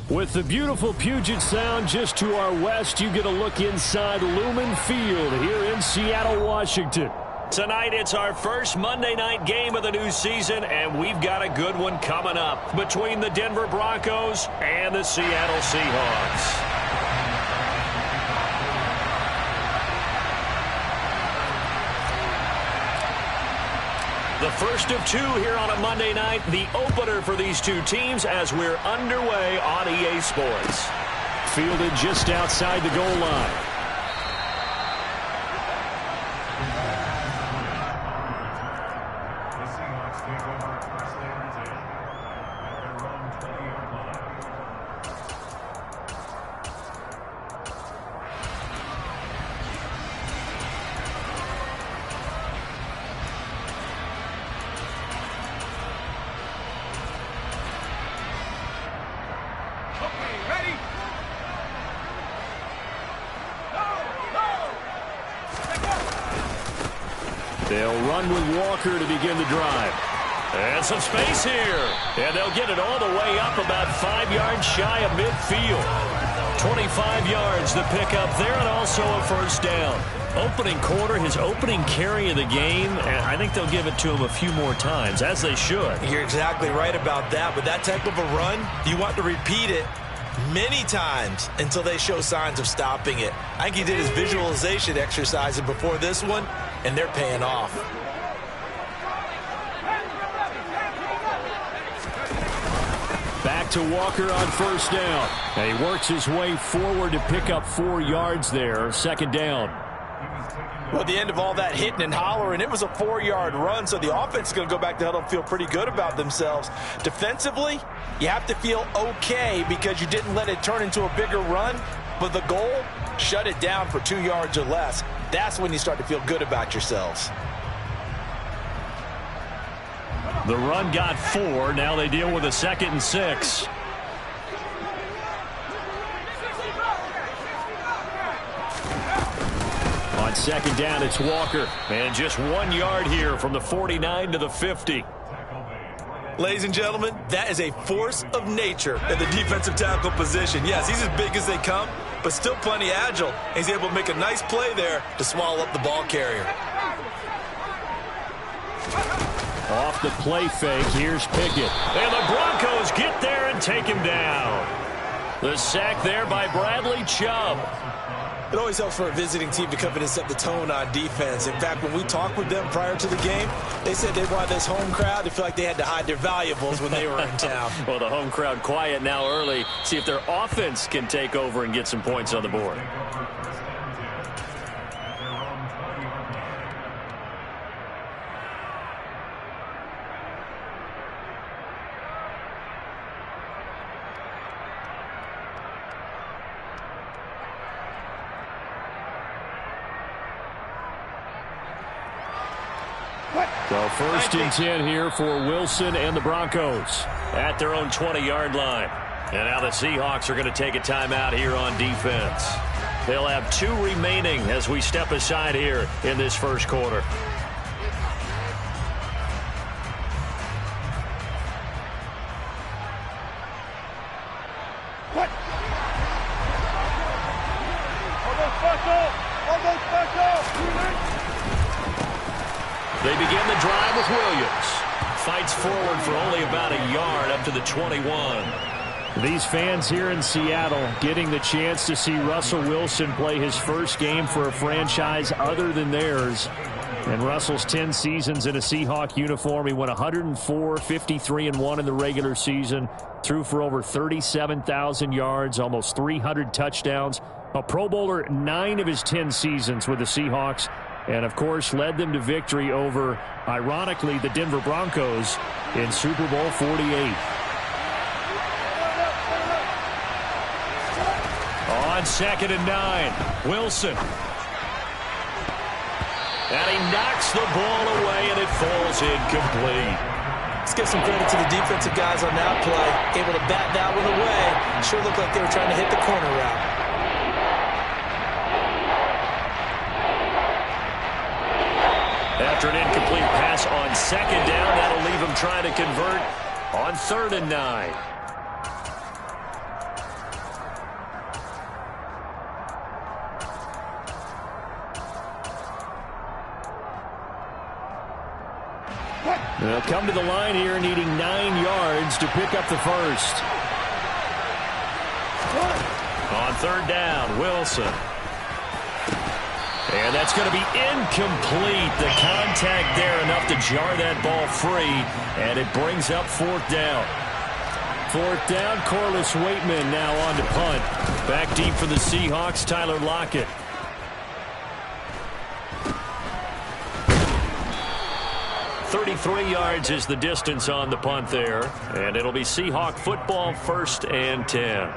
With the beautiful Puget Sound just to our west, you get a look inside Lumen Field here in Seattle, Washington. Tonight, it's our first Monday night game of the new season, and we've got a good one coming up between the Denver Broncos and the Seattle Seahawks. The first of two here on a Monday night, the opener for these two teams as we're underway on EA Sports. Fielded just outside the goal line. They'll run with Walker to begin the drive. And some space here. And they'll get it all the way up about 5 yards shy of midfield. 25 yards to pick up there and also a first down. Opening quarter, his opening carry of the game, and I think they'll give it to him a few more times, as they should. You're exactly right about that. With that type of a run, you want to repeat it many times until they show signs of stopping it. I think he did his visualization exercises before this one, and they're paying off. Back to Walker on first down. And he works his way forward to pick up 4 yards there. Second down. Well, at the end of all that hitting and hollering, it was a 4-yard run, so the offense is going to go back to huddle and feel pretty good about themselves. Defensively, you have to feel okay because you didn't let it turn into a bigger run, but the goal, shut it down for 2 yards or less. That's when you start to feel good about yourselves. The run got 4. Now they deal with a 2nd and 6. On second down, it's Walker. And just 1 yard here from the 49 to the 50. Ladies and gentlemen, that is a force of nature in the defensive tackle position. Yes, he's as big as they come, but still plenty agile. He's able to make a nice play there to swallow up the ball carrier. Off the play fake, here's Pickett. And the Broncos get there and take him down. The sack there by Bradley Chubb. It always helps for a visiting team to come in and set the tone on defense. In fact, when we talked with them prior to the game, they said they wanted this home crowd to feel like they had to hide their valuables when they were in town. Well, the home crowd quiet now early. See if their offense can take over and get some points on the board. So first and 10 here for Wilson and the Broncos at their own 20-yard line. And now the Seahawks are going to take a timeout here on defense. They'll have 2 remaining as we step aside here in this first quarter. They begin the drive with Williams. Fights forward for only about a yard up to the 21. These fans here in Seattle getting the chance to see Russell Wilson play his first game for a franchise other than theirs. And Russell's 10 seasons in a Seahawk uniform. He won 104, 53-1 in the regular season. Threw for over 37,000 yards, almost 300 touchdowns. A Pro Bowler 9 of his 10 seasons with the Seahawks. And, of course, led them to victory over, ironically, the Denver Broncos in Super Bowl 48. On 2nd and 9, Wilson. And he knocks the ball away, and it falls incomplete. Let's give some credit to the defensive guys on that play. Able to bat that one away. Sure looked like they were trying to hit the corner route. After an incomplete pass on 2nd down, that'll leave him trying to convert on 3rd and 9. They'll come to the line here needing 9 yards to pick up the first. On third down, Wilson. And that's going to be incomplete. The contact there enough to jar that ball free, and it brings up fourth down. Fourth down, Corliss Waitman now on to punt. Back deep for the Seahawks, Tyler Lockett. .33 yards is the distance on the punt there, and it'll be Seahawk football, 1st and 10.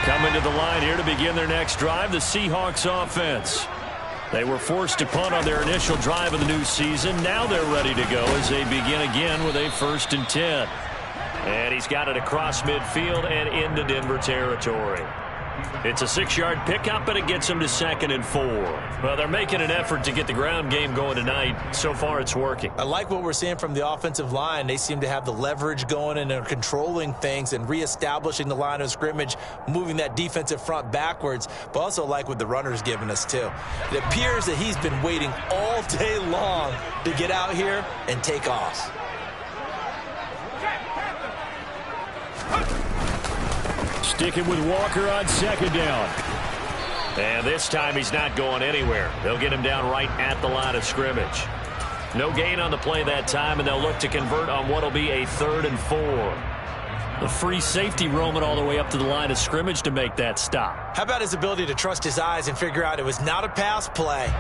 Coming to the line here to begin their next drive, the Seahawks offense. They were forced to punt on their initial drive of the new season. Now they're ready to go as they begin again with a 1st and 10. And he's got it across midfield and into Denver territory. It's a 6-yard pickup, and it gets them to 2nd and 4. Well, they're making an effort to get the ground game going tonight. So far, it's working. I like what we're seeing from the offensive line. They seem to have the leverage going, and they're controlling things and reestablishing the line of scrimmage, moving that defensive front backwards, but also like what the runner's giving us, too. It appears that he's been waiting all day long to get out here and take off. Sticking with Walker on 2nd down. And this time he's not going anywhere. They'll get him down right at the line of scrimmage. No gain on the play that time, and they'll look to convert on what will be a 3rd and 4. The free safety roaming all the way up to the line of scrimmage to make that stop. How about his ability to trust his eyes and figure out it was not a pass play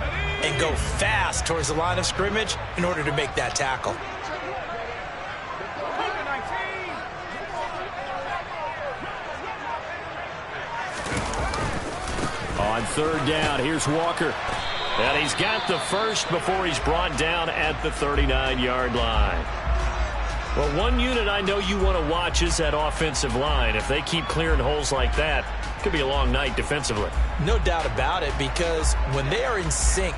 and go fast towards the line of scrimmage in order to make that tackle. On 3rd down, here's Walker. And he's got the first before he's brought down at the 39-yard line. Well, one unit I know you want to watch is that offensive line. If they keep clearing holes like that, it could be a long night defensively. No doubt about it, because when they are in sync,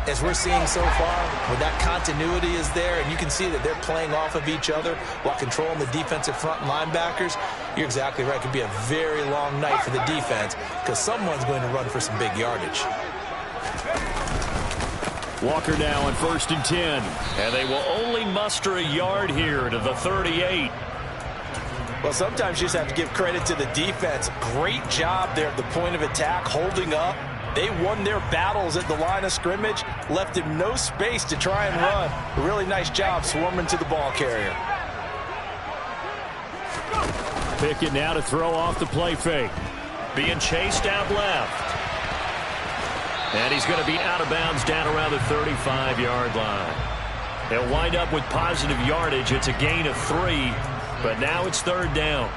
as we're seeing so far, when that continuity is there and you can see that they're playing off of each other while controlling the defensive front linebackers, you're exactly right. It could be a very long night for the defense because someone's going to run for some big yardage. Walker now on 1st and 10, and they will only muster a yard here to the 38. Well, sometimes you just have to give credit to the defense. Great job there at the point of attack, holding up. They won their battles at the line of scrimmage, left him no space to try and run. A really nice job swarming to the ball carrier. Pickett now to throw off the play fake. Being chased out left. And he's going to be out of bounds down around the 35-yard line. They'll wind up with positive yardage. It's a gain of 3, but now it's 3rd down.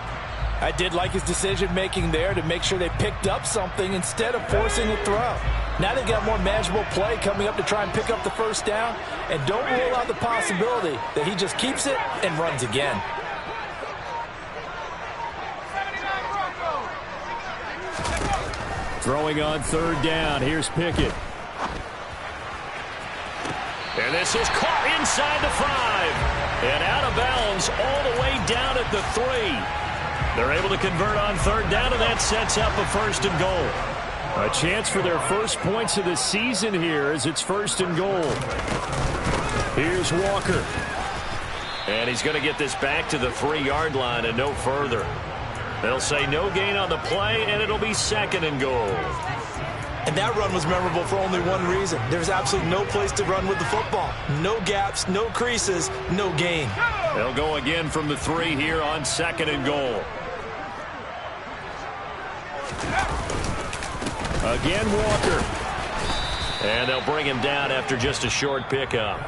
I did like his decision-making there to make sure they picked up something instead of forcing a throw. Now they've got more manageable play coming up to try and pick up the 1st down, and don't rule out the possibility that he just keeps it and runs again. Throwing on 3rd down. Here's Pickett. And this is caught inside the 5. And out of bounds all the way down at the 3. They're able to convert on 3rd down, and that sets up a 1st and goal. A chance for their first points of the season here as it's 1st and goal. Here's Walker. And he's going to get this back to the 3-yard line and no further. They'll say no gain on the play, and it'll be 2nd and goal. And that run was memorable for only one reason. There's absolutely no place to run with the football. No gaps, no creases, no gain. They'll go again from the 3 here on 2nd and goal. Again, Walker. And they'll bring him down after just a short pickup.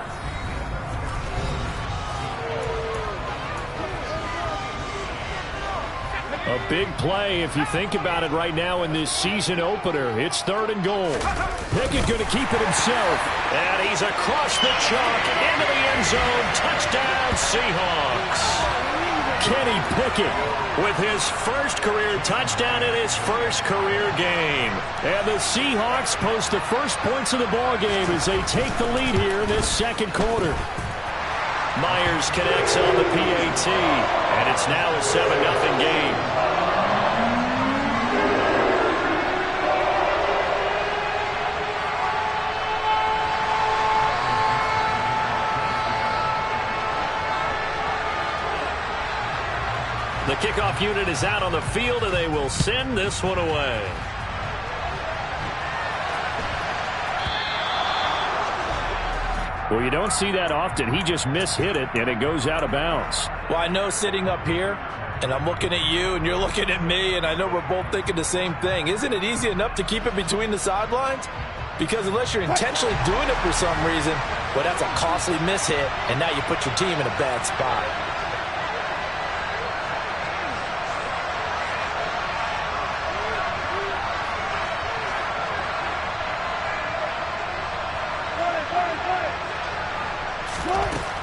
A big play if you think about it right now in this season opener. It's 3rd and goal. Pickett going to keep it himself. And he's across the chalk into the end zone. Touchdown, Seahawks. Kenny Pickett with his first career touchdown in his first career game. And the Seahawks post the first points of the ball game as they take the lead here in this 2nd quarter. Myers connects on the PAT, and it's now a 7-0 game. The kickoff unit is out on the field, and they will send this one away. Well, you don't see that often. He just mishit it, and it goes out of bounds. Well, I know sitting up here, and I'm looking at you, and you're looking at me, and I know we're both thinking the same thing. Isn't it easy enough to keep it between the sidelines? Because unless you're intentionally doing it for some reason, well, that's a costly mishit, and now you put your team in a bad spot.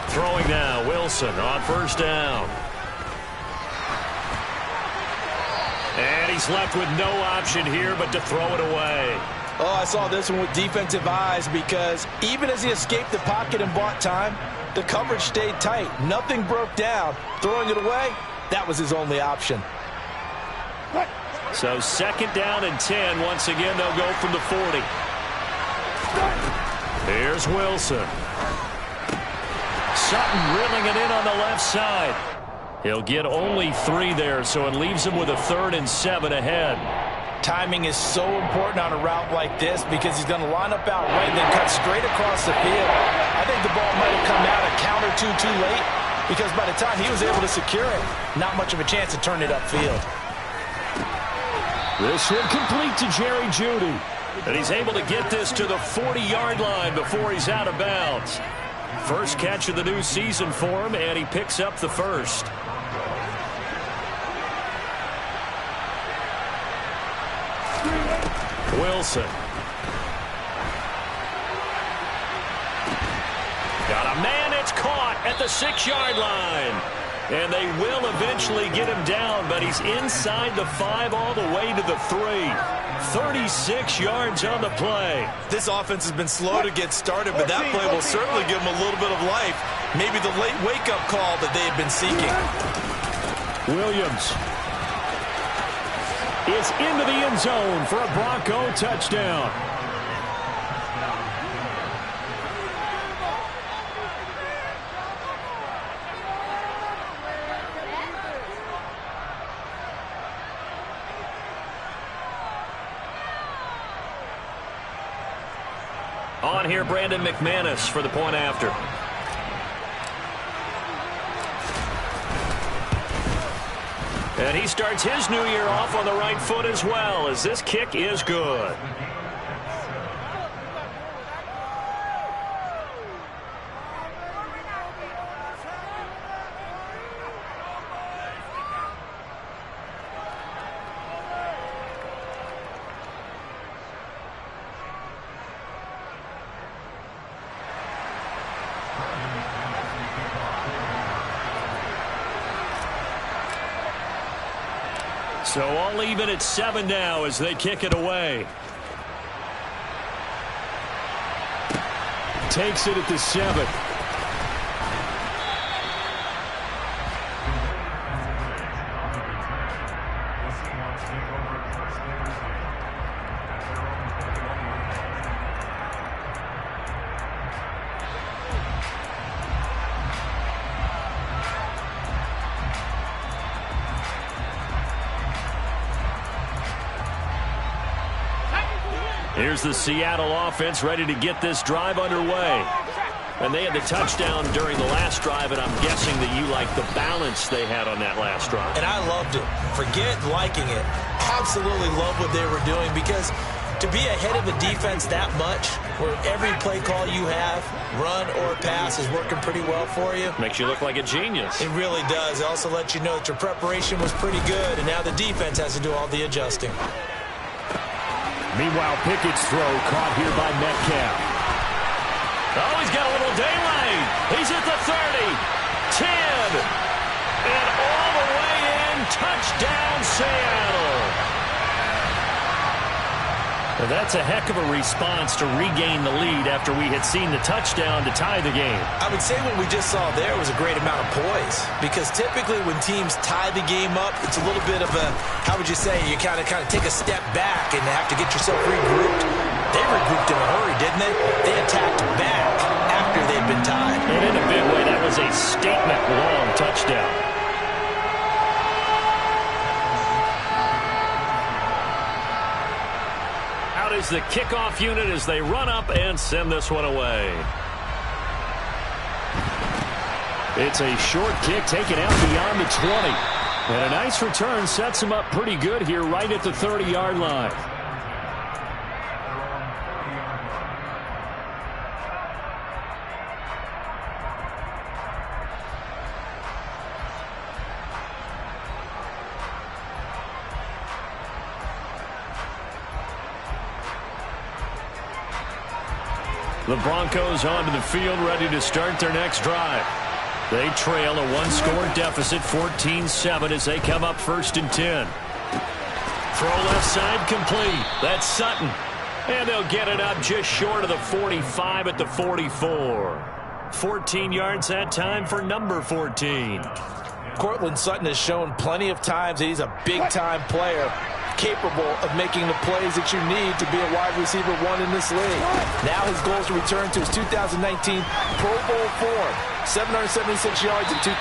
Throwing now, Wilson on first down. And he's left with no option here but to throw it away. Oh, I saw this one with defensive eyes because even as he escaped the pocket and bought time, the coverage stayed tight. Nothing broke down. Throwing it away, that was his only option. So second down and 10. Once again, they'll go from the 40. Here's Wilson. Sutton reeling it in on the left side. He'll get only 3 there, so it leaves him with a 3rd and 7 ahead. Timing is so important on a route like this because he's going to line up out right and then cut straight across the field. I think the ball might have come out a count or two too late because by the time he was able to secure it, not much of a chance to turn it upfield. This one complete to Jerry Jeudy. And he's able to get this to the 40-yard line before he's out of bounds. First catch of the new season for him, and he picks up the first. Wilson. Got a man, it's caught at the 6-yard line. And they will eventually get him down, but he's inside the 5 all the way to the 3. 36 yards on the play. This offense has been slow to get started, but that play will certainly give them a little bit of life. Maybe the late wake-up call that they have been seeking. Williams is into the end zone for a Bronco touchdown. On here, Brandon McManus for the point after. And he starts his new year off on the right foot as well, as this kick is good. So all even at 7 now as they kick it away. Takes it at the 7. Here's the Seattle offense ready to get this drive underway. And they had the touchdown during the last drive, and I'm guessing that you like the balance they had on that last drive. And I loved it. Forget liking it. Absolutely love what they were doing because to be ahead of a defense that much, where every play call you have, run or pass, is working pretty well for you. Makes you look like a genius. It really does. It also lets you know that your preparation was pretty good, and now the defense has to do all the adjusting. Meanwhile, Pickett's throw caught here by Metcalf. Oh, he's got a little daylight. He's at the 30, 10, and all the way in. Touchdown, Seattle. Well, that's a heck of a response to regain the lead after we had seen the touchdown to tie the game. I would say what we just saw there was a great amount of poise because typically when teams tie the game up, it's a little bit of a, how would you say, you kind of take a step back and have to get yourself regrouped. They regrouped in a hurry, didn't they? They attacked back after they'd been tied. And in a big way, that was a statement-long touchdown. is the kickoff unit as they run up and send this one away. It's a short kick taken out beyond the 20. And a nice return sets him up pretty good here right at the 30-yard line. The Broncos onto the field, ready to start their next drive. They trail a one-score deficit, 14-7, as they come up 1st and 10. Throw left side complete. That's Sutton. And they'll get it up just short of the 45 at the 44. 14 yards that time for number 14. Courtland Sutton has shown plenty of times that he's a big-time player, capable of making the plays that you need to be a wide receiver one in this league. Now his goal is to return to his 2019 Pro Bowl form. 776 yards in 2021.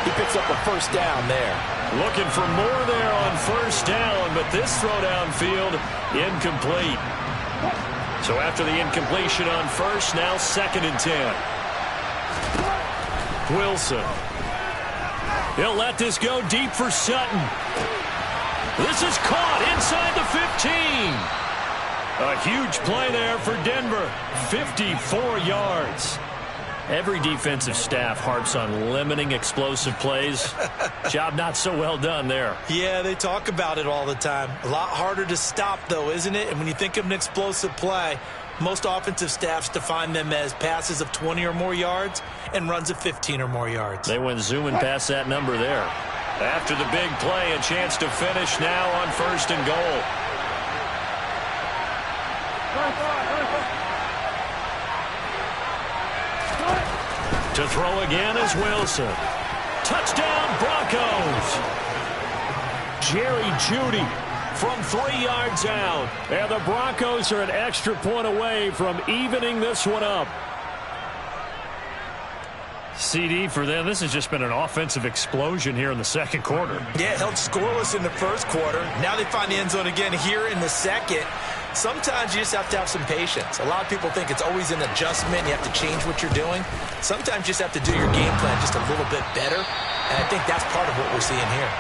He picks up a first down there. Looking for more there on first down, but this throw downfield incomplete. So after the incompletion on first, now 2nd and 10. Wilson. He'll let this go deep for Sutton. This is caught inside the 15. A huge play there for Denver. 54 yards. Every defensive staff harps on limiting explosive plays. Job not so well done there. Yeah, they talk about it all the time. A lot harder to stop, though, isn't it? And when you think of an explosive play, most offensive staffs define them as passes of 20 or more yards and runs of 15 or more yards. They went zooming past that number there. After the big play, a chance to finish now on 1st and goal. To throw again is Wilson. Touchdown, Broncos. Jerry Jeudy from 3 yards out. And the Broncos are an extra point away from evening this one up. CD for them, this has just been an offensive explosion here in the 2nd quarter. Yeah, held scoreless in the 1st quarter. Now they find the end zone again here in the 2nd. Sometimes you just have to have some patience. A lot of people think it's always an adjustment. You have to change what you're doing. Sometimes you just have to do your game plan just a little bit better. And I think that's part of what we're seeing here.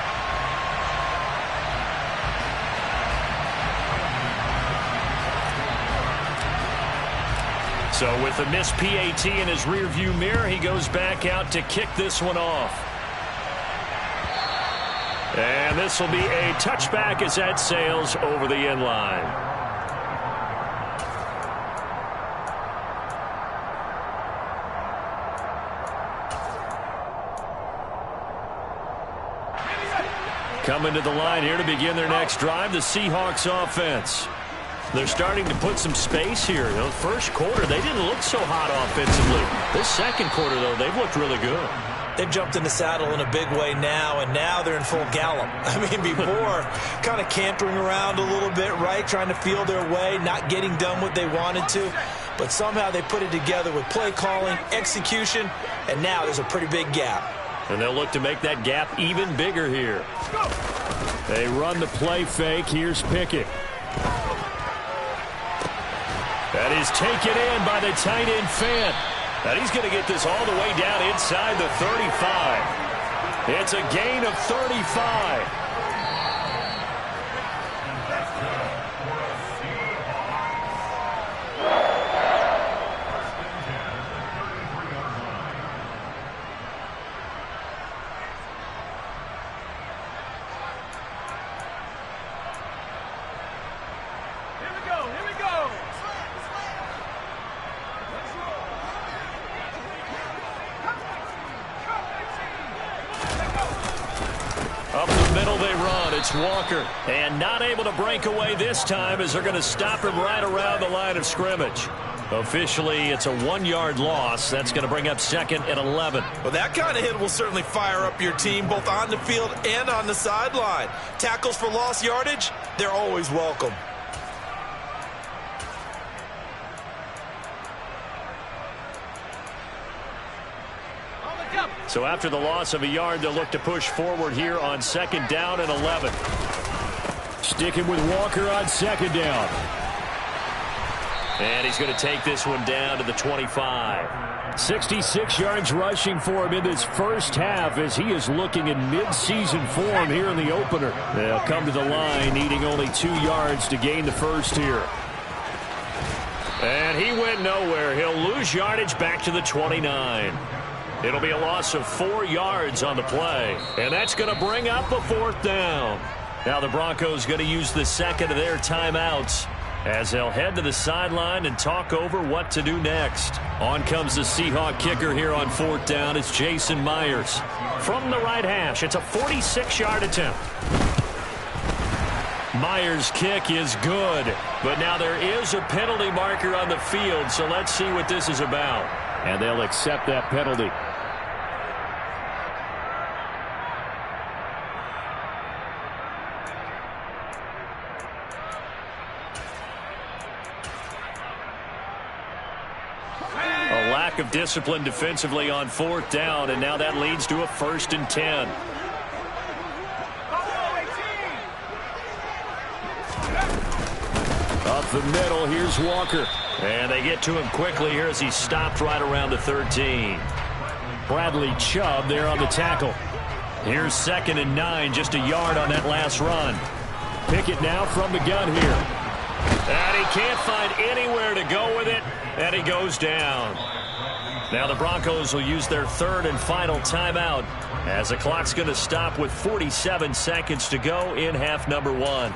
So with a missed PAT in his rearview mirror, he goes back out to kick this one off. And this will be a touchback as that sails over the end line. Coming to the line here to begin their next drive, the Seahawks offense. They're starting to put some space here. The 1st quarter, they didn't look so hot offensively. This 2nd quarter, though, they've looked really good. They've jumped in the saddle in a big way now, and now they're in full gallop. I mean, before, kind of cantering around a little bit, right, trying to feel their way, not getting done what they wanted to. But somehow they put it together with play calling, execution, and now there's a pretty big gap. And they'll look to make that gap even bigger here. They run the play fake. Here's Pickett. That is taken in by the tight end Fant. And he's going to get this all the way down inside the 35. It's a gain of 35. It's Walker, and not able to break away this time as they're going to stop him right around the line of scrimmage. Officially, it's a 1-yard loss. That's going to bring up 2nd and 11. Well, that kind of hit will certainly fire up your team, both on the field and on the sideline. Tackles for lost yardage, they're always welcome. So after the loss of a yard, they'll look to push forward here on 2nd down and 11. Sticking with Walker on second down. And he's going to take this one down to the 25. 66 yards rushing for him in this first half as he is looking in mid-season form here in the opener. They'll come to the line needing only 2 yards to gain the first here. And he went nowhere. He'll lose yardage back to the 29. It'll be a loss of 4 yards on the play. And that's going to bring up a fourth down. Now the Broncos going to use the second of their timeouts as they'll head to the sideline and talk over what to do next. On comes the Seahawk kicker here on fourth down. It's Jason Myers. From the right hash, it's a 46-yard attempt. Myers' kick is good, but now there is a penalty marker on the field, so let's see what this is about. And they'll accept that penalty. A lack of discipline defensively on fourth down, and now that leads to a 1st and 10. Up the middle, here's Walker. And they get to him quickly here as he stopped right around the 13. Bradley Chubb there on the tackle. Here's 2nd and 9, just a yard on that last run. Pickett now from the gun here. And he can't find anywhere to go with it, and he goes down. Now the Broncos will use their 3rd and final timeout as the clock's going to stop with 47 seconds to go in half number 1.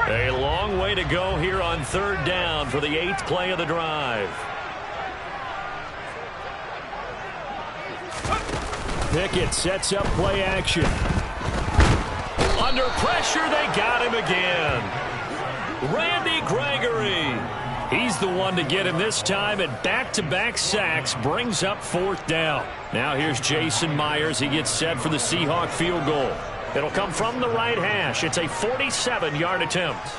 A long way to go here on 3rd down for the 8th play of the drive. Pickett sets up play action. Under pressure, they got him again. Randy Gregory. He's the one to get him this time, and back-to-back sacks brings up 4th down. Now here's Jason Myers. He gets set for the Seahawk field goal. It'll come from the right hash. It's a 47-yard attempt.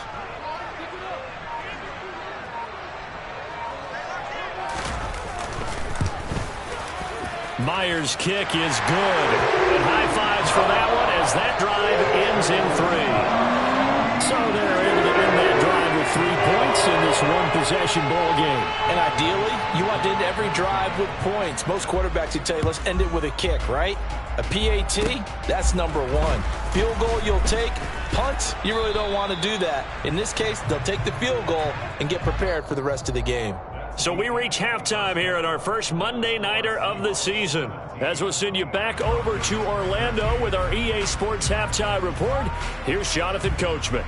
Myers' kick is good. And high fives for that one as that drive ends in 3. So they're able to end that drive with 3 points in this one-possession ball game. And ideally, you want to end every drive with points. Most quarterbacks would tell you, let's end it with a kick, right? A PAT, that's number 1. Field goal you'll take. Punt, you really don't want to do that. In this case, they'll take the field goal and get prepared for the rest of the game. So we reach halftime here at our first Monday Nighter of the season. As we'll send you back over to Orlando with our EA Sports Halftime Report, here's Jonathan Coachman.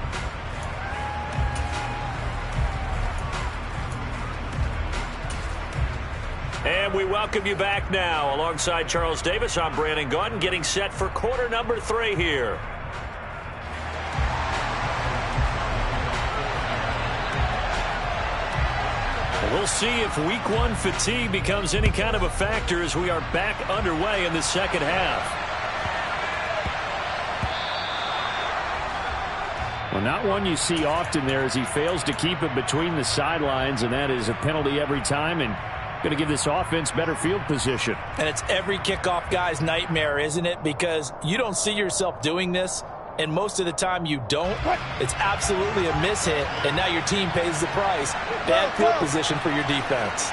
And we welcome you back now. Alongside Charles Davis, I'm Brandon Gaudin, getting set for quarter number 3 here. We'll see if week 1 fatigue becomes any kind of a factor as we are back underway in the second half. Well, not one you see often there as he fails to keep it between the sidelines, and that is a penalty every time and going to give this offense better field position. And it's every kickoff guy's nightmare, isn't it? Because you don't see yourself doing this, and most of the time you don't. It's absolutely a mishit, and now your team pays the price. Bad field position for your defense.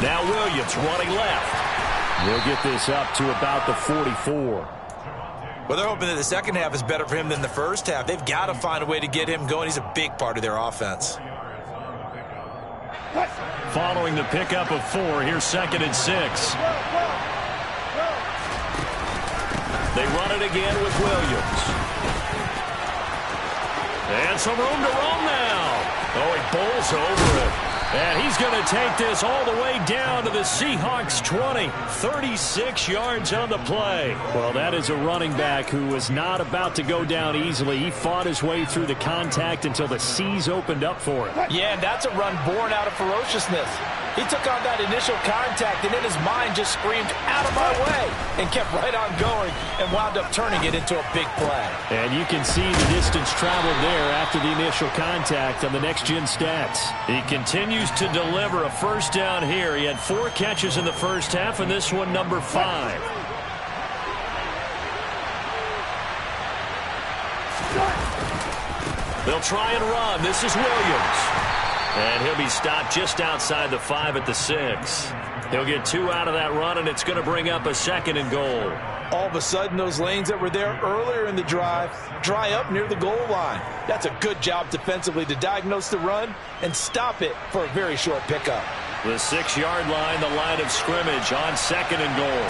Now Williams running left. We'll get this up to about the 44. Well, they're hoping that the second half is better for him than the first half. They've got to find a way to get him going. He's a big part of their offense. Following the pickup of 4, here's 2nd and 6. They run it again with Williams. And some room to roam now. Oh, he bowls over it. And he's going to take this all the way down to the Seahawks 20. 36 yards on the play. Well, that is a running back who was not about to go down easily. He fought his way through the contact until the seas opened up for him. Yeah, and that's a run born out of ferociousness. He took on that initial contact, and in his mind just screamed, out of my way, and kept right on going and wound up turning it into a big play. And you can see the distance traveled there after the initial contact on the next-gen stats. He continues to deliver a first down here. He had 4 catches in the first half, and this one number 5. They'll try and run. This is Williams. And he'll be stopped just outside the 5 at the 6. He'll get 2 out of that run, and it's going to bring up a 2nd and goal. All of a sudden, those lanes that were there earlier in the drive dry up near the goal line. That's a good job defensively to diagnose the run and stop it for a very short pickup. The 6-yard line, the line of scrimmage on 2nd and goal.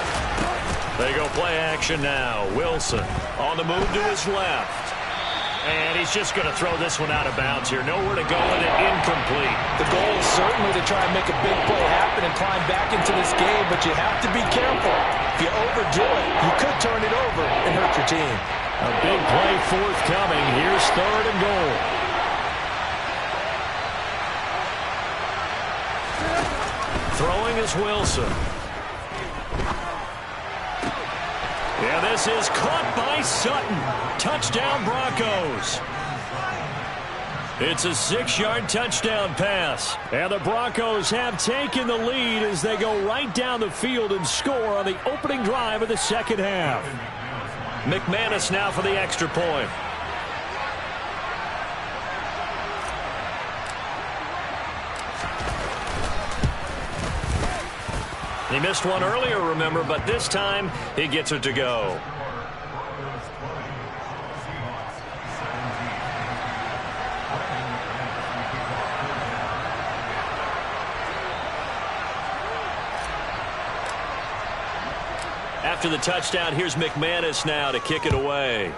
They go play action now. Wilson on the move to his left. And he's just going to throw this one out of bounds here. Nowhere to go with it. Incomplete. The goal is certainly to try and make a big play happen and climb back into this game, but you have to be careful. If you overdo it, you could turn it over and hurt your team. A big play forthcoming. Here's 3rd and goal. Throwing is Wilson. Yeah, this is caught by Sutton. Touchdown, Broncos. It's a 6-yard touchdown pass. And the Broncos have taken the lead as they go right down the field and score on the opening drive of the second half. McManus now for the extra point. He missed one earlier, remember, but this time he gets it to go. After the touchdown, here's McManus now to kick it away.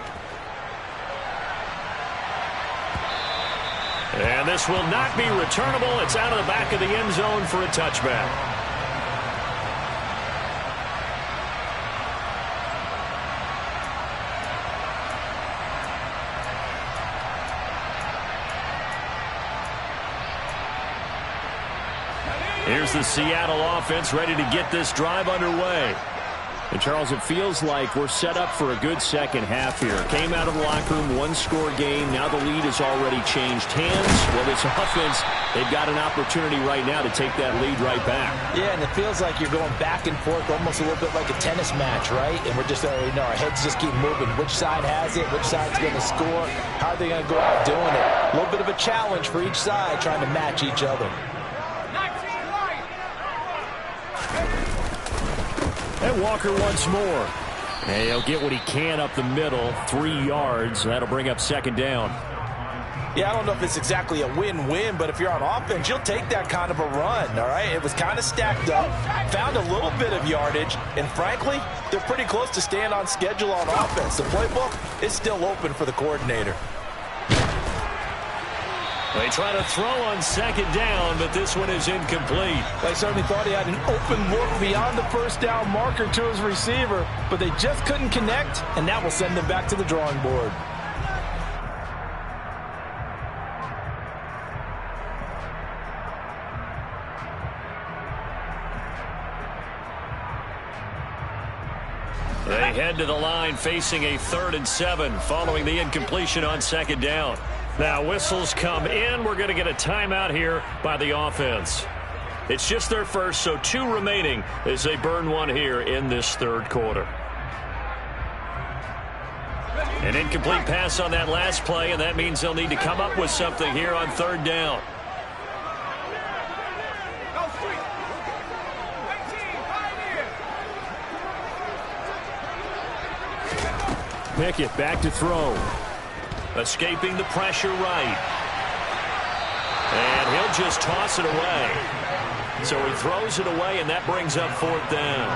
And this will not be returnable. It's out of the back of the end zone for a touchback. Here's the Seattle offense ready to get this drive underway. And, Charles, it feels like we're set up for a good second half here. Came out of the locker room, 1-score game. Now the lead has already changed hands. Well, this offense, they've got an opportunity right now to take that lead right back. Yeah, and it feels like you're going back and forth almost a little bit like a tennis match, right? And we're just already know our heads just keep moving. Which side has it? Which side's going to score? How are they going to go out doing it? A little bit of a challenge for each side trying to match each other. And Walker once more. And he'll get what he can up the middle, 3 yards. That'll bring up 2nd down. Yeah, I don't know if it's exactly a win-win, but if you're on offense, you'll take that kind of a run, all right? It was kind of stacked up, found a little bit of yardage, and frankly, they're pretty close to staying on schedule on offense. The playbook is still open for the coordinator. They try to throw on 2nd down, but this one is incomplete. They certainly thought he had an open look beyond the first down marker to his receiver, but they just couldn't connect, and that will send them back to the drawing board. They head to the line facing a 3rd and 7 following the incompletion on 2nd down. Now whistles come in. We're going to get a timeout here by the offense. It's just their first, so 2 remaining as they burn one here in this 3rd quarter. An incomplete pass on that last play, and that means they'll need to come up with something here on 3rd down. Pickett back to throw. Escaping the pressure right. And he'll just toss it away. So he throws it away, and that brings up 4th down.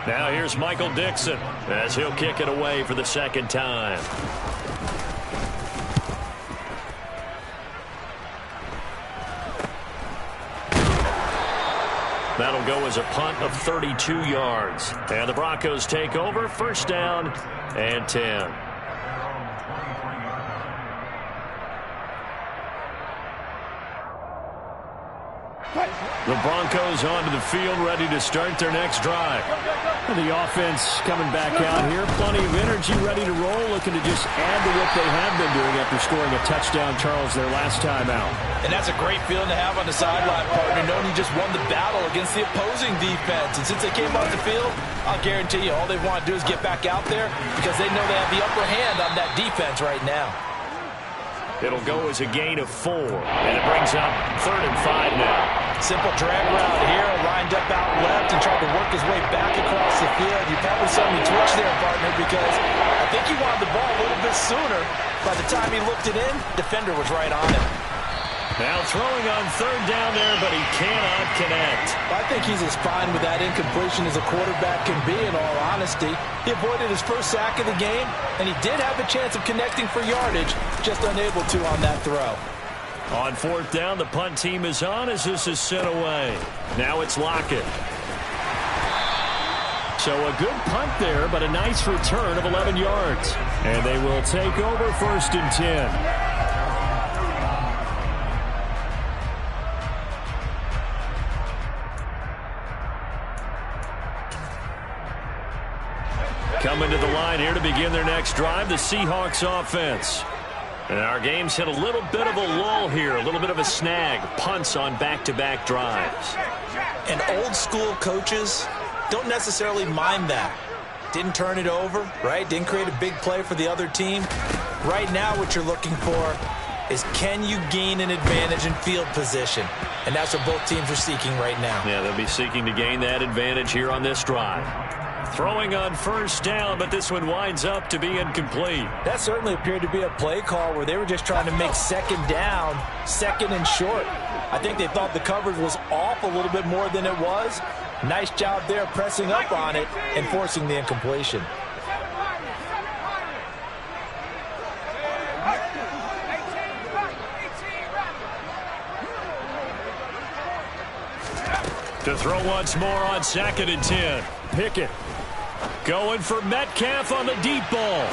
Now here's Michael Dixon as he'll kick it away for the 2nd time. That'll go as a punt of 32 yards. And the Broncos take over, 1st down and 10. The Broncos onto the field, ready to start their next drive. The offense coming back out here. Plenty of energy, ready to roll, looking to just add to what they have been doing after scoring a touchdown, Charles, their last time out. And that's a great feeling to have on the sideline, partner, knowing you just won the battle against the opposing defense. And since they came off the field, I'll guarantee you all they want to do is get back out there because they know they have the upper hand on that defense right now. It'll go as a gain of 4, and it brings up 3rd and 5 now. Simple drag route here, lined up out left and tried to work his way back across the field. You probably saw me twitch there, partner, because I think he wanted the ball a little bit sooner. By the time he looked it in, defender was right on him. Now throwing on 3rd down there, but he cannot connect. I think he's as fine with that incompletion as a quarterback can be, in all honesty. He avoided his first sack of the game, and he did have a chance of connecting for yardage, just unable to on that throw. On 4th down, the punt team is on as this is sent away. Now it's Lockett. So a good punt there, but a nice return of 11 yards. And they will take over 1st and 10. Coming to the line here to begin their next drive, the Seahawks offense. And our game's hit a little bit of a lull here, a little bit of a snag. Punts on back-to-back drives. And old-school coaches don't necessarily mind that. Didn't turn it over, right? Didn't create a big play for the other team. Right now what you're looking for is can you gain an advantage in field position? And that's what both teams are seeking right now. Yeah, they'll be seeking to gain that advantage here on this drive. Throwing on 1st down, but this one winds up to be incomplete. That certainly appeared to be a play call where they were just trying to make 2nd down, 2nd and short. I think they thought the coverage was off a little bit more than it was. Nice job there pressing up on it and forcing the incompletion. To throw once more on 2nd and 10. Pickett going for Metcalf on the deep ball.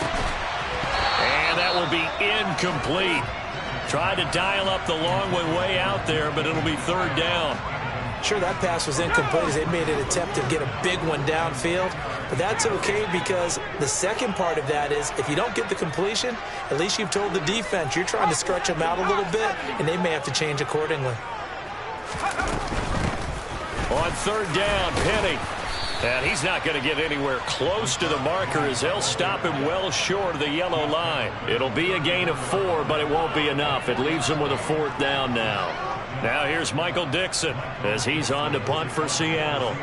And that will be incomplete. Tried to dial up the long one way out there, but it'll be 3rd down. Sure, that pass was incomplete as they made an attempt to get a big one downfield. But that's okay because the second part of that is if you don't get the completion, at least you've told the defense you're trying to stretch them out a little bit, and they may have to change accordingly. On 3rd down, Penny. And he's not going to get anywhere close to the marker as they'll stop him well short of the yellow line. It'll be a gain of 4, but it won't be enough. It leaves him with a 4th down now. Now here's Michael Dixon as he's on to punt for Seattle.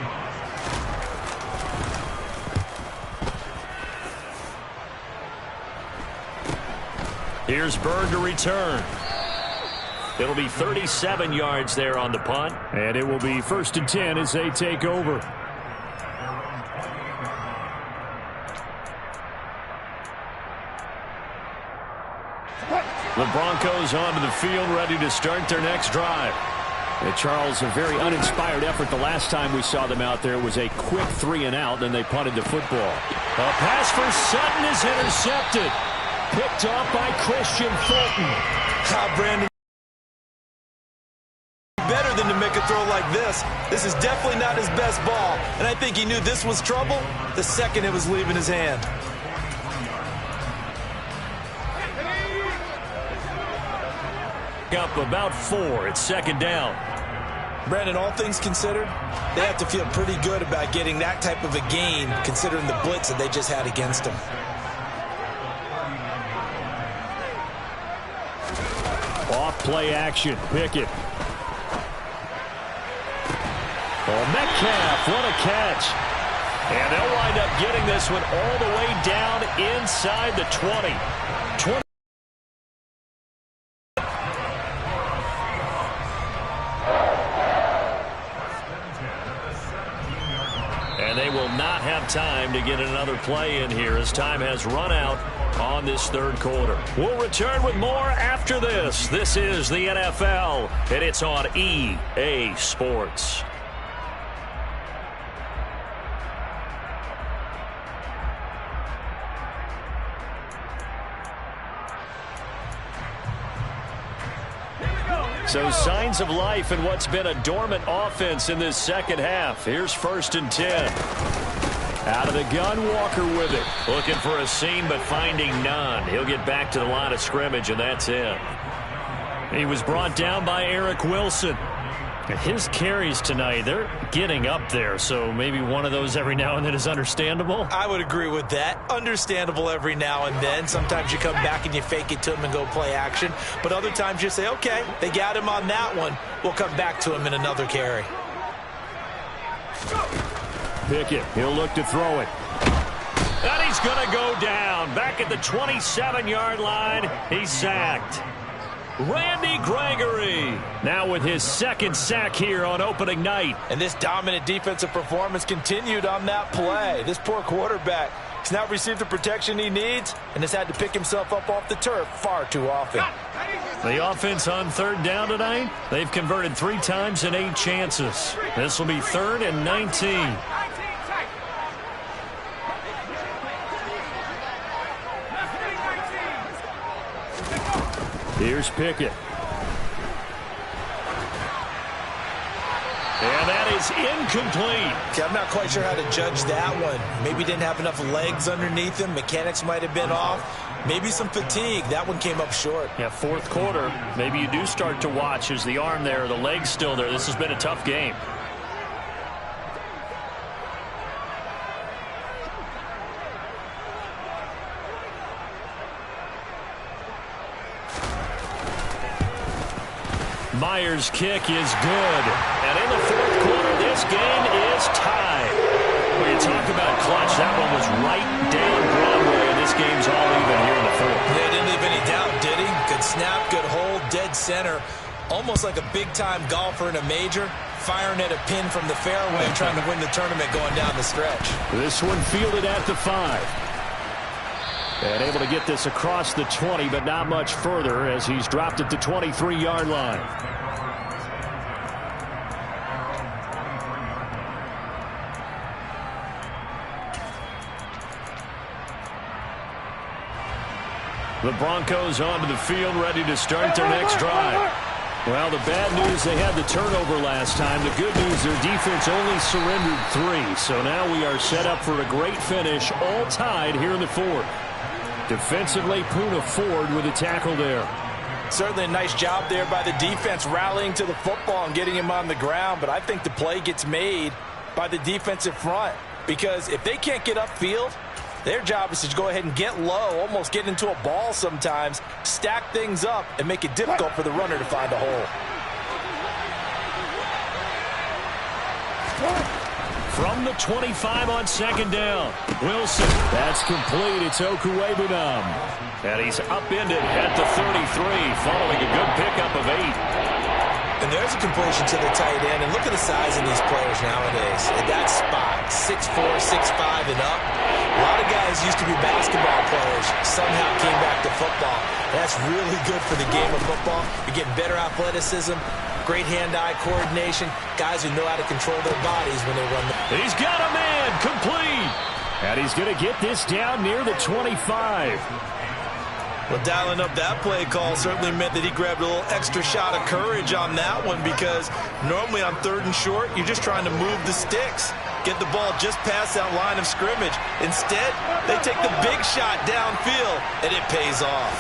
Here's Bird to return. It'll be 37 yards there on the punt, and it will be 1st and 10 as they take over. The Broncos onto the field, ready to start their next drive. And Charles, a very uninspired effort the last time we saw them out there. It was a quick 3-and-out, then they punted the football. A pass for Sutton is intercepted. Picked off by Christian Fulton. Brandon, better than to make a throw like this. This is definitely not his best ball, and I think he knew this was trouble the second it was leaving his hand. Up about 4. It's 2nd down. Brandon, all things considered, they have to feel pretty good about getting that type of a gain considering the blitz that they just had against them. Off play action. Pickett. Oh, Metcalf, what a catch. And they'll wind up getting this one all the way down inside the 20. They will not have time to get another play in here as time has run out on this 3rd quarter. We'll return with more after this. This is the NFL, and it's on EA Sports. So signs of life in what's been a dormant offense in this second half. Here's 1st and 10. Out of the gun, Walker with it. Looking for a seam, but finding none. He'll get back to the line of scrimmage, and that's it. He was brought down by Eric Wilson. His carries tonight, they're getting up there, so maybe one of those every now and then is understandable. I would agree with that. Understandable every now and then. Sometimes you come back and you fake it to him and go play action. But other times you say, okay, they got him on that one. We'll come back to him in another carry. Pickett, he'll look to throw it. And he's going to go down. Back at the 27-yard line, he's sacked. Randy Gregory now with his 2nd sack here on opening night. And this dominant defensive performance continued on that play. This poor quarterback has not received the protection he needs and has had to pick himself up off the turf far too often. The offense on 3rd down tonight, they've converted 3 times in 8 chances. This will be 3rd and 19. Here's Pickett. And that is incomplete. Okay, I'm not quite sure how to judge that one. Maybe didn't have enough legs underneath him. Mechanics might have been off. Maybe some fatigue. That one came up short. Yeah, 4th quarter. Maybe you do start to watch. Is the arm there, the leg's still there? This has been a tough game. Myers' kick is good. And in the 4th quarter, this game is tied. When you talk about clutch, that one was right down Broadway, and this game's all even here in the 4th. Yeah, didn't leave any doubt, did he? Good snap, good hold, dead center. Almost like a big-time golfer in a major, firing at a pin from the fairway and trying to win the tournament going down the stretch. This one fielded at the 5. And able to get this across the 20, but not much further as he's dropped at the 23-yard line. The Broncos onto the field, ready to start their next drive. Well, the bad news, they had the turnover last time. The good news, their defense only surrendered 3. So now we are set up for a great finish, all tied here in the 4th. Defensively, Poona Ford with a tackle there. Certainly a nice job there by the defense rallying to the football and getting him on the ground. But I think the play gets made by the defensive front. Because if they can't get upfield, their job is to go ahead and get low, almost get into a ball sometimes, stack things up, and make it difficult for the runner to find a hole. From the 25 on 2nd down. Wilson, that's complete. It's Okuwebunam. And he's upended at the 33, following a good pickup of 8. And there's a completion to the tight end. And look at the size of these players nowadays. At that spot, 6'4", 6'5", and up. A lot of guys used to be basketball players, somehow came back to football. That's really good for the game of football. You get better athleticism, great hand-eye coordination, guys who know how to control their bodies when they run. He's got a man, complete. And he's going to get this down near the 25. Well, dialing up that play call certainly meant that he grabbed a little extra shot of courage on that one, because normally on 3rd and short, you're just trying to move the sticks, get the ball just past that line of scrimmage. Instead, they take the big shot downfield, and it pays off.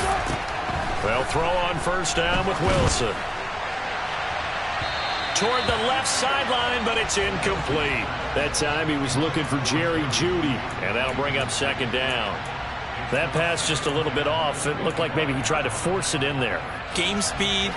Well, throw on 1st down with Wilson. Toward the left sideline, but it's incomplete. That time he was looking for Jerry Jeudy, and that'll bring up 2nd down. That pass just a little bit off. It looked like maybe he tried to force it in there. Game speed,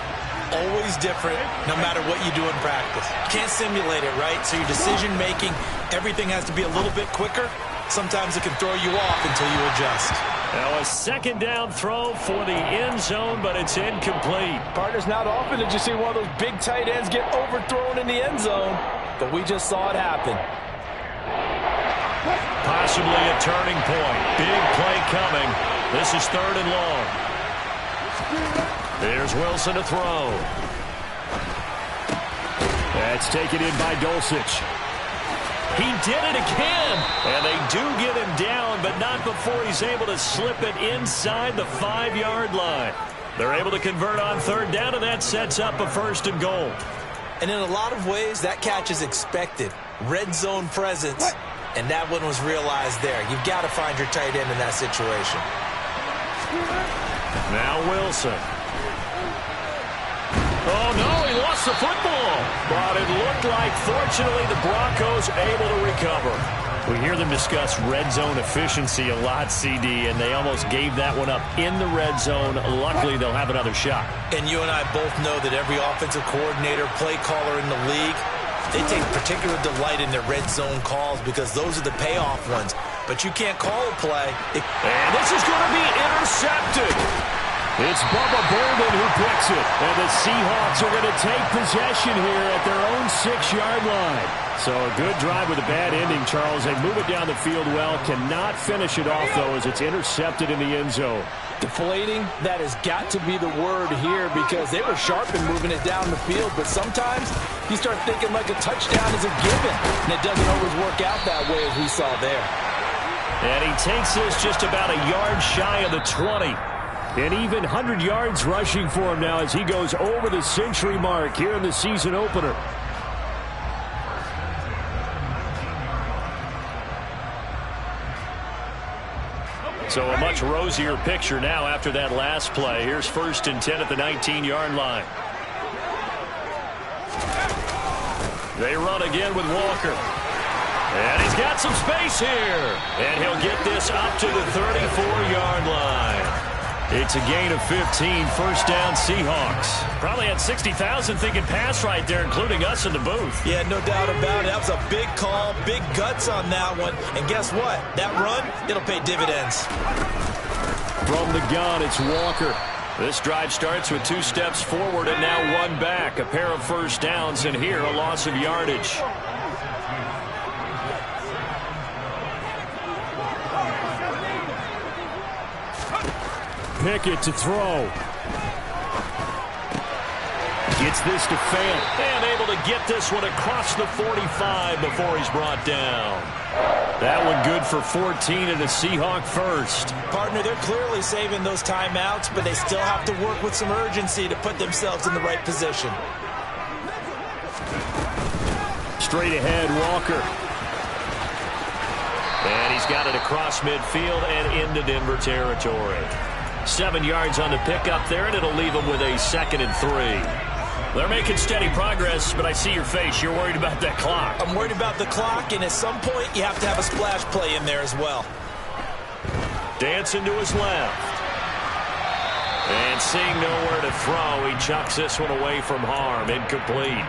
always different, no matter what you do in practice. You can't simulate it, right? So your decision-making, everything has to be a little bit quicker. Sometimes it can throw you off until you adjust. Now a 2nd down throw for the end zone, but it's incomplete. Partners, not often did you see one of those big tight ends get overthrown in the end zone, but we just saw it happen. Possibly a turning point. Big play coming. This is 3rd and long. There's Wilson to throw. That's taken in by Dulcich. He did it again. And they do get him down, but not before he's able to slip it inside the 5-yard line. They're able to convert on third down, and that sets up a 1st and goal. And in a lot of ways, that catch is expected. Red zone presence, and that one was realized there. You've got to find your tight end in that situation. Now Wilson. Oh, no, he lost the football. But it looked like, fortunately, the Broncos able to recover. We hear them discuss red zone efficiency a lot, CD, and they almost gave that one up in the red zone. Luckily, they'll have another shot. And you and I both know that every offensive coordinator, play caller in the league, they take particular delight in their red zone calls because those are the payoff ones. But you can't call a play. And this is going to be intercepted. It's Bubba Bolden who picks it. And the Seahawks are going to take possession here at their own 6-yard line. So a good drive with a bad ending, Charles. They move it down the field well. Cannot finish it off, though, as it's intercepted in the end zone. Deflating, that has got to be the word here because they were sharp in moving it down the field. But sometimes you start thinking like a touchdown is a given. And it doesn't always work out that way as we saw there. And he takes this just about a yard shy of the 20. And even 100 yards rushing for him now as he goes over the century mark here in the season opener. So a much rosier picture now after that last play. Here's 1st and 10 at the 19-yard line. They run again with Walker. And he's got some space here. And he'll get this up to the 34-yard line. It's a gain of 15, 1st down Seahawks. Probably had 60,000 thinking pass right there, including us in the booth. Yeah, no doubt about it. That was a big call, big guts on that one. And guess what? That run, it'll pay dividends. From the gun, it's Walker. This drive starts with 2 steps forward and now 1 back. A pair of 1st downs, and here a loss of yardage. Pickett to throw. Gets this to fail. And able to get this one across the 45 before he's brought down. That one good for 14 and a Seahawk 1st. Partner, they're clearly saving those timeouts, but they still have to work with some urgency to put themselves in the right position. Straight ahead, Walker. And he's got it across midfield and into Denver territory. 7 yards on the pickup there, and it'll leave them with a 2nd and 3. They're making steady progress, but I see your face. You're worried about that clock. I'm worried about the clock, and at some point, you have to have a splash play in there as well. Dancing to his left. And seeing nowhere to throw, he chucks this one away from harm. Incomplete.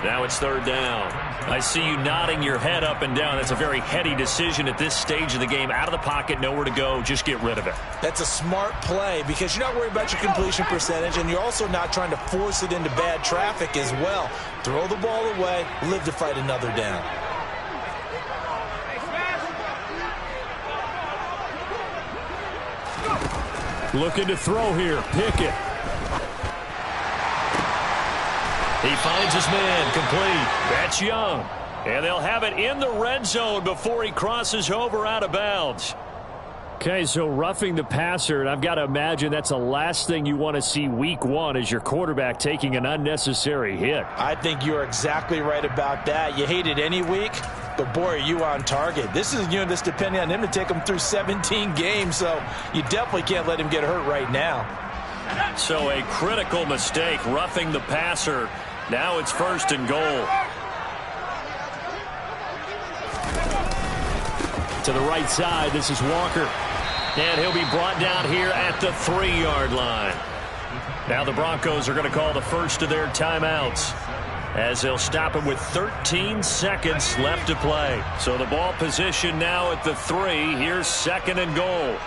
Now it's 3rd down. I see you nodding your head up and down. That's a very heady decision at this stage of the game. Out of the pocket, nowhere to go. Just get rid of it. That's a smart play because you're not worried about your completion percentage, and you're also not trying to force it into bad traffic as well. Throw the ball away, live to fight another down. Looking to throw here. Pickett. He finds his man, complete. That's Young. And they'll have it in the red zone before he crosses over out of bounds. Okay, so roughing the passer, and I've got to imagine that's the last thing you want to see week 1 as your quarterback taking an unnecessary hit. I think you're exactly right about that. You hate it any week, but boy, are you on target. This is that's depending on him to take him through 17 games, so you definitely can't let him get hurt right now. So a critical mistake, roughing the passer. Now it's 1st and goal. To the right side, this is Walker. And he'll be brought down here at the 3-yard line. Now the Broncos are going to call the first of their timeouts, as they'll stop him with 13 seconds left to play. So the ball position now at the 3. Here's 2nd and goal.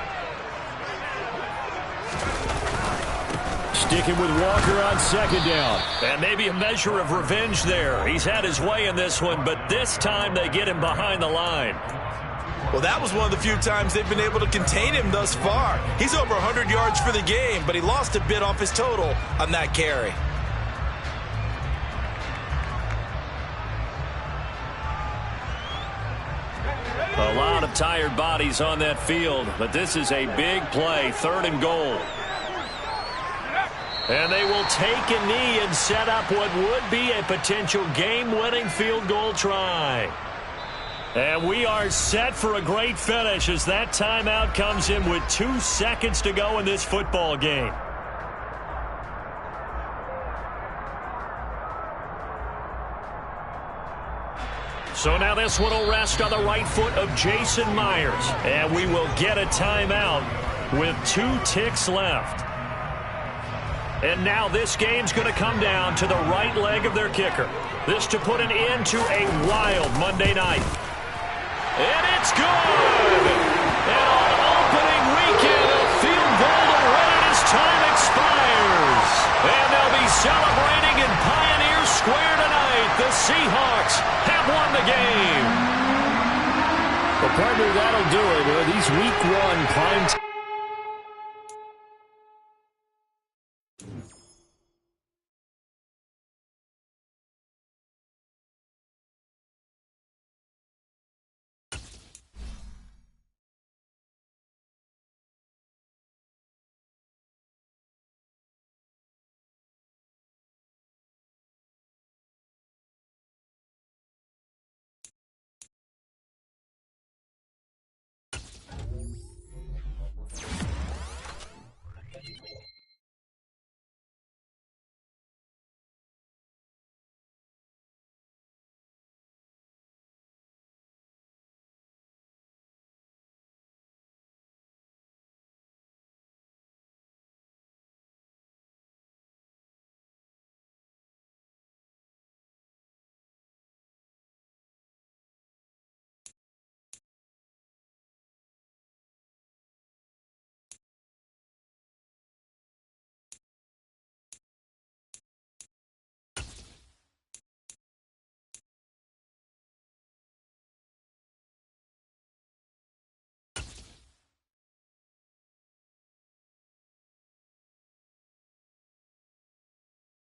Sticking with Walker on 2nd down. And maybe a measure of revenge there. He's had his way in this one, but this time they get him behind the line. Well, that was one of the few times they've been able to contain him thus far. He's over 100 yards for the game, but he lost a bit off his total on that carry. A lot of tired bodies on that field, but this is a big play, 3rd and goal. And they will take a knee and set up what would be a potential game-winning field goal try. And we are set for a great finish as that timeout comes in with 2 seconds to go in this football game. So now this one will rest on the right foot of Jason Myers. And we will get a timeout with 2 ticks left. And now this game's going to come down to the right leg of their kicker. This to put an end to a wild Monday night. And it's good! And on opening weekend, a field goal to win it as time expires. And they'll be celebrating in Pioneer Square tonight. The Seahawks have won the game. Well, partner, that'll do it. These week 1 prime